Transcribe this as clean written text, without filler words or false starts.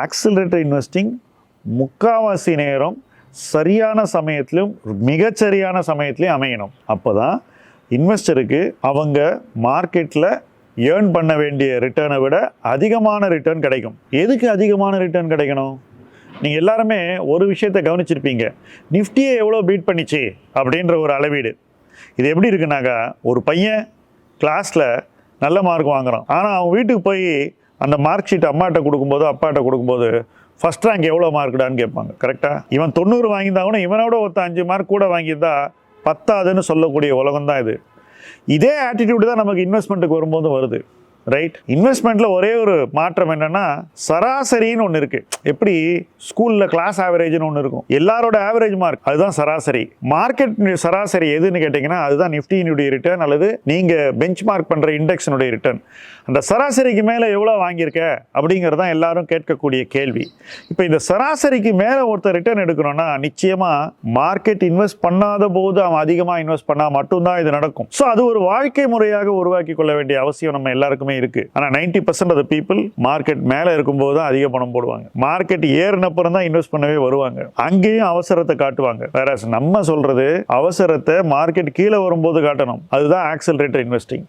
Accelerator investing முக்காவாசி நேரம் சரியான சமயத்திலும் மிகச்சரியான சமயத்திலையும் அமையணும். அப்போ தான் இன்வெஸ்டருக்கு அவங்க மார்க்கெட்டில் ஏர்ன் பண்ண வேண்டிய ரிட்டர்னை விட அதிகமான ரிட்டர்ன் கிடைக்கும். எதுக்கு அதிகமான ரிட்டர்ன் கிடைக்கணும்? நீங்கள் எல்லாருமே ஒரு விஷயத்தை கவனிச்சிருப்பீங்க, நிஃப்டியை எவ்வளோ பீட் பண்ணிச்சு அப்படின்ற ஒரு அளவீடு. இது எப்படி இருக்குனாக்கா, ஒரு பையன் கிளாஸில் நல்ல மார்க் வாங்குறான், ஆனால் அவன் வீட்டுக்கு போய் அந்த மார்க் ஷீட் அப்பாட்ட கொடுக்கும்போது ஃபஸ்ட் ரேங்க் எவ்வளோ மார்க்குடான்னு கேட்பாங்க. கரெக்டாக இவன் 90 வாங்கியிருந்தாங்கன்னா இவனோட 5 மார்க் கூட வாங்கியிருந்தா பத்தாதுன்னு சொல்லக்கூடிய உலகம் தான் இது. இதே ஆட்டிடியூடு தான் நமக்கு இன்வெஸ்ட்மெண்ட்டுக்கு வரும்போதும் வருது. ரைட்? இன்வெஸ்ட்மெண்ட்டில் ஒரே ஒரு மாற்றம் என்னென்னா, சராசரின்னு ஒன்று இருக்குது. எப்படி ஸ்கூலில் கிளாஸ் ஆவரேஜ்னு ஒன்று இருக்கும், எல்லாரோட ஆவரேஜ் மார்க், அதுதான் சராசரி. மார்க்கெட் சராசரி எதுன்னு கேட்டிங்கன்னா அதுதான் நிஃப்டியினுடைய ரிட்டர்ன் அல்லது நீங்கள் பெஞ்ச் மார்க் பண்ணுற இண்டெக்ஸினுடைய ரிட்டர்ன். அந்த சராசரிக்கு மேலே எவ்வளோ வாங்கியிருக்க அப்படிங்கிறது தான் எல்லாரும் கேட்கக்கூடிய கேள்வி. இப்போ இந்த சராசரிக்கு மேலே ஒருத்தர் ரிட்டர்ன் எடுக்கணும்னா நிச்சயமாக மார்க்கெட் இன்வெஸ்ட் பண்ணாத போது அவன் அதிகமாக இன்வெஸ்ட் பண்ணால் மட்டும்தான் இது நடக்கும். ஸோ அது ஒரு வாழ்க்கை முறையாக உருவாக்கி கொள்ள வேண்டிய அவசியம் நம்ம எல்லாருக்குமே இருக்கு. ஆனா 90% ஆஃப் தி பீப்புள் மார்க்கெட் மேல இருக்கும்போது தான் அதிக பணம் போடுவாங்க, மார்க்கெட் ஏறினப்புறம் தான் இன்வெஸ்ட் பண்ணவே வருவாங்க. அங்கேயும் அவசரத்தை காட்டுவாங்க. வேற நம்ம சொல்றது அவசரத்தை மார்க்கெட் கீழே வரும்போது காட்டணும். அதுதான் ஆக்சிலரேட்டர் இன்வெஸ்டிங்.